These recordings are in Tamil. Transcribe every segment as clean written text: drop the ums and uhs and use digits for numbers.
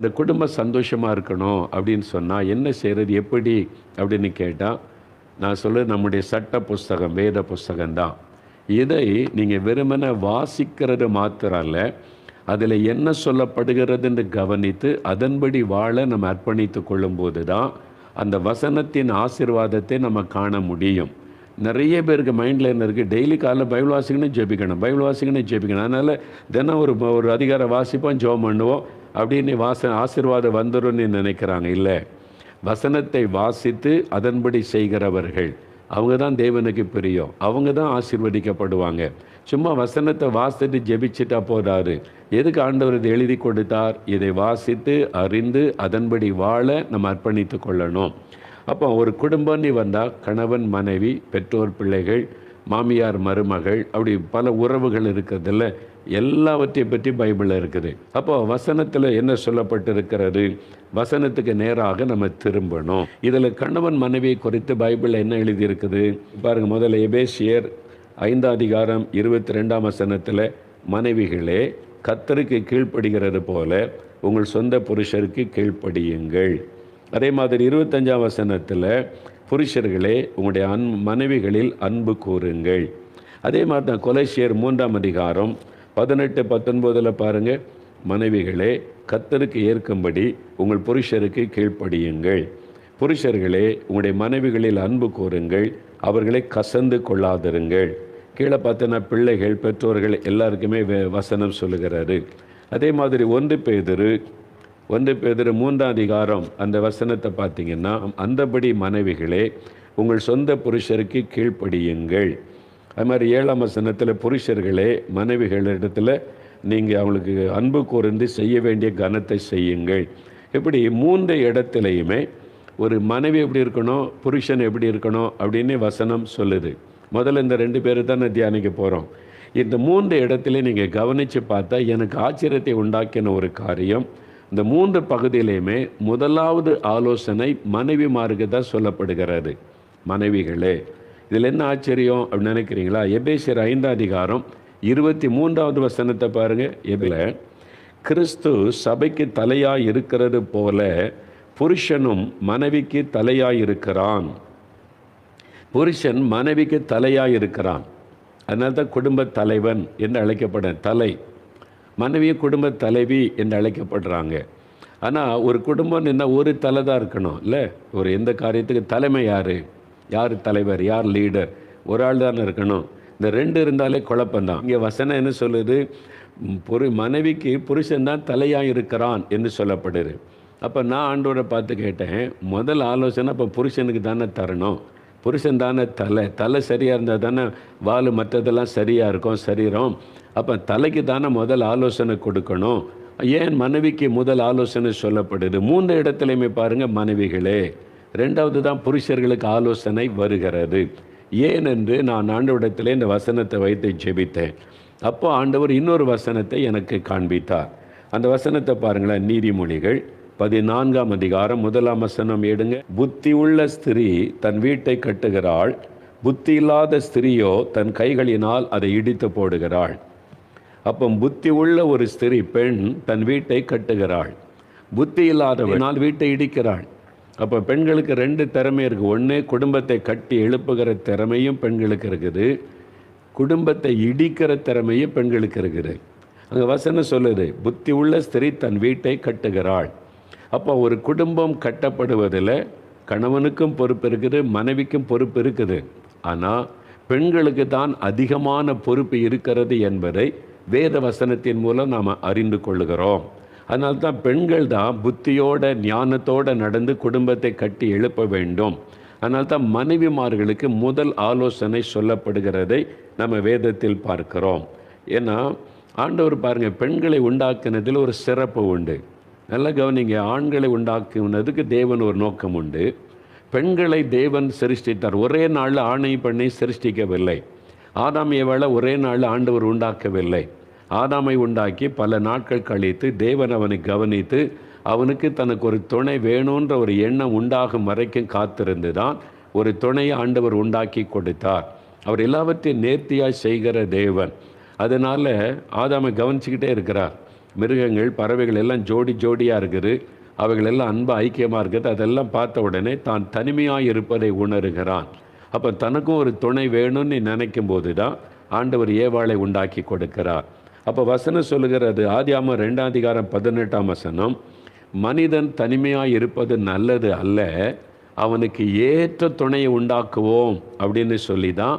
இந்த குடும்பம் சந்தோஷமாக இருக்கணும் அப்படின்னு சொன்னால் என்ன செய்கிறது, எப்படி அப்படின்னு கேட்டால், நான் சொல்கிறது நம்முடைய சட்ட புஸ்தகம், வேத புஸ்தகம்தான். இதை நீங்கள் வெறுமனே வாசிக்கிறது மாத்திரம் அல்ல, அதில் என்ன சொல்லப்படுகிறதுன்னு கவனித்து அதன்படி வாழ நம்ம அர்ப்பணித்து கொள்ளும்போது தான் அந்த வசனத்தின் ஆசீர்வாதத்தை நம்ம காண முடியும். நிறைய பேருக்கு மைண்டில் என்ன இருக்குது, டெய்லி காலைல பைபிள் வாசிக்கணும் ஜெபிக்கணும், பைபிள் வாசிக்கணும் ஜெபிக்கணும். அதனால் தினம் ஒரு அதிகாரம் வாசிப்போம், ஜெபம் பண்ணுவோம், அப்படின்னு ஆசீர்வாதம் வந்துடும்னு நினைக்கிறாங்க. இல்லை, வசனத்தை வாசித்து அதன்படி செய்கிறவர்கள் அவங்க தான் தேவனுக்கு பிரியம், அவங்க தான் ஆசீர்வதிக்கப்படுவாங்க. சும்மா வசனத்தை வாசித்து ஜெபிச்சிட்டா போதாது. எதுக்கு ஆண்டவர் இதை எழுதி கொடுத்தார்? இதை வாசித்து அறிந்து அதன்படி வாழ நம்ம அர்ப்பணித்து கொள்ளணும். அப்போ ஒரு குடும்பம்னு வந்தால் கணவன் மனைவி, பெற்றோர் பிள்ளைகள், மாமியார் மருமகள், அப்படி பல உறவுகள் இருக்கிறதில்ல, எல்லாவற்றை பற்றி பைபிளில் இருக்குது. அப்போ வசனத்தில் என்ன சொல்லப்பட்டிருக்கிறது, வசனத்துக்கு நேராக நம்ம திரும்பணும். இதில் கணவன் மனைவி குறித்து பைபிளில் என்ன எழுதியிருக்குது பாருங்கள். முதல்ல எபேசியர் 5:22 மனைவிகளே கர்த்தருக்கு கீழ்ப்படுகிறது போல உங்கள் சொந்த புருஷருக்கு கீழ்ப்படியுங்கள். அதே மாதிரி 25 புருஷர்களே உங்களுடைய மனைவிகளில் அன்பு கூறுங்கள். அதே மாதிரி தான் கொலோசியர் 3:18-19 பாருங்கள், மனைவிகளே கர்த்தருக்கு ஏற்கும்படி உங்கள் புருஷருக்கு கீழ்ப்படியுங்கள். புருஷர்களே உங்களுடைய மனைவிகளில் அன்பு கூறுங்கள், அவர்களை கசந்து கொள்ளாதிருங்கள். கீழே பார்த்தோன்னா பிள்ளைகள், பெற்றோர்கள் எல்லாருக்குமே வசனம் சொல்லுகிறாரு. அதே மாதிரி 1 பேதுரு 3 அந்த வசனத்தை பார்த்தீங்கன்னா, அந்தபடி மனைவிகளே உங்கள் சொந்த புருஷருக்கு கீழ்ப்படியுங்கள். அது மாதிரி 7 புருஷர்களே மனைவிகளிடத்தில் நீங்கள் அவங்களுக்கு அன்பு கூர்ந்து செய்ய வேண்டிய கனத்தை செய்யுங்கள். இப்படி 3 இடத்துலையுமே ஒரு மனைவி எப்படி இருக்கணும், புருஷன் எப்படி இருக்கணும் அப்படின்னு வசனம் சொல்லுது. முதல்ல இந்த 2 பேரை தான் தியானிக்க போகிறோம். இந்த 3 இடத்துல நீங்கள் கவனித்து பார்த்தா எனக்கு ஆச்சரியத்தை உண்டாக்கின ஒரு காரியம், இந்த 3 பகுதியிலையுமே முதலாவது ஆலோசனை மனைவிமாருக்கு தான் சொல்லப்படுகிறது. மனைவிகளே, இதில் என்ன ஆச்சரியம் அப்படின்னு நினைக்கிறீங்களா? எபேசியர் 5:23 பாருங்கள். எபில் கிறிஸ்து சபைக்கு தலையாய் இருக்கிறது போல புருஷனும் மனைவிக்கு தலையாய் இருக்கிறான். புருஷன் மனைவிக்கு தலையாய் இருக்கிறான். அதனால தான் குடும்ப தலைவன் என்று அழைக்கப்பட, தலை. மனைவியும் குடும்ப தலைவி என்று அழைக்கப்படுறாங்க. ஆனால் ஒரு குடும்பம் என்ன, ஒரு தலை தான் இருக்கணும் இல்லை? ஒரு எந்த காரியத்துக்கு தலைமை யார் தலைவர், யார் லீடர்? ஒரு ஆள் தானே இருக்கணும். இந்த 2 இருந்தாலே குழப்பம்தான். இங்கே வசனம் என்ன சொல்லுது, மனைவிக்கு புருஷன் தான் தலையாக இருக்கிறான் என்று சொல்லப்படுது. அப்போ நான் ஆண்டவரை பார்த்து கேட்டேன், முதல் ஆலோசனை அப்போ புருஷனுக்கு தானே தரணும். புருஷன் தானே தலை சரியாக இருந்தால் தானே வால் மற்றதெல்லாம் சரியாக இருக்கும் சரீரம். அப்போ தலைக்கு தானே முதல் ஆலோசனை கொடுக்கணும். ஏன் மனைவிக்கு முதல் ஆலோசனை சொல்லப்படுது? 3 இடத்துலையுமே பாருங்கள், மனைவிகளே. 2வது தான் புருஷர்களுக்கு ஆலோசனை வருகிறது. ஏனென்று நான் ஆண்டவரிடத்திலே இந்த வசனத்தை வைத்து ஜெபித்தேன். அப்போ ஆண்டவர் இன்னொரு வசனத்தை எனக்கு காண்பித்தார். அந்த வசனத்தை பாருங்களேன். நீதிமொழிகள் 14 எடுங்க. புத்தி உள்ள ஸ்திரீ தன் வீட்டை கட்டுகிறாள், புத்தி இல்லாத ஸ்திரீயோ தன் கைகளினால் அதை இடித்து போடுகிறாள். அப்போ புத்தி உள்ள ஒரு ஸ்திரீ, பெண், தன் வீட்டை கட்டுகிறாள், புத்தி இல்லாதவனால் வீட்டை இடிக்கிறாள். அப்போ பெண்களுக்கு 2 திறமை இருக்குது. ஒன்று, குடும்பத்தை கட்டி எழுப்புகிற திறமையும் பெண்களுக்கு இருக்குது, குடும்பத்தை இடிக்கிற திறமையும் பெண்களுக்கு இருக்குது. அங்கே வசனம் சொல்லுது, புத்தி உள்ள ஸ்திரீ தன் வீட்டை கட்டுகிறாள். அப்போ ஒரு குடும்பம் கட்டப்படுவதில் கணவனுக்கும் பொறுப்பு இருக்குது, மனைவிக்கும் பொறுப்பு இருக்குது. ஆனால் பெண்களுக்கு தான் அதிகமான பொறுப்பு இருக்கிறது என்பதை வேத வசனத்தின் மூலம் நாம் அறிந்து கொள்ளுகிறோம். அதனால தான் பெண்கள் தான் புத்தியோட ஞானத்தோடு நடந்து குடும்பத்தை கட்டி எழுப்ப வேண்டும். அதனால தான் மனைவிமார்களுக்கு முதல் ஆலோசனை சொல்லப்படுகிறதை நம்ம வேதத்தில் பார்க்கிறோம். ஏன்னா ஆண்டவர் பாருங்கள், பெண்களை உண்டாக்குனதில் ஒரு சிறப்பு உண்டு. நல்லா கவனிங்க. ஆண்களை உண்டாக்குனதுக்கு தேவன் ஒரு நோக்கம் உண்டு. பெண்களை தேவன் சிருஷ்டித்தார். ஒரே நாளில் ஆணை பெண்ணை சிருஷ்டிக்கவில்லை. ஆதாம் ஏவாளை ஒரே நாளில் ஆண்டவர் உண்டாக்கவில்லை. ஆதாமை உண்டாக்கி பல நாட்கள் கழித்து தேவன் அவனை கவனித்து அவனுக்கு தனக்கு ஒரு துணை வேணுன்ற ஒரு எண்ணம் உண்டாகும் வரைக்கும் காத்திருந்து தான் ஒரு துணையை ஆண்டவர் உண்டாக்கி கொடுத்தார். அவர் எல்லாவற்றையும் நேர்த்தியாக செய்கிற தேவன். அதனால் ஆதாமை கவனிச்சுக்கிட்டே இருக்கிறார். மிருகங்கள் பறவைகள் எல்லாம் ஜோடி ஜோடியாக இருக்குது, அவைகள் எல்லாம் அன்பு ஐக்கியமாக இருக்குது. அதெல்லாம் பார்த்த உடனே தான் தனிமையாக இருப்பதை உணர்கிறான். அப்போ தனக்கும் ஒரு துணை வேணும்னு நினைக்கும் போது தான் ஆண்டவர் ஏவாளை உண்டாக்கி கொடுக்கிறார். அப்போ வசனம் சொல்லுகிறது, ஆதியாகமம் 2:18 மனிதன் தனிமையாக இருப்பது நல்லது அல்ல, அவனுக்கு ஏற்ற துணையை உண்டாக்குவோம் அப்படின்னு சொல்லி தான்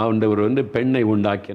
ஆண்டவர் பெண்ணை உண்டாக்கி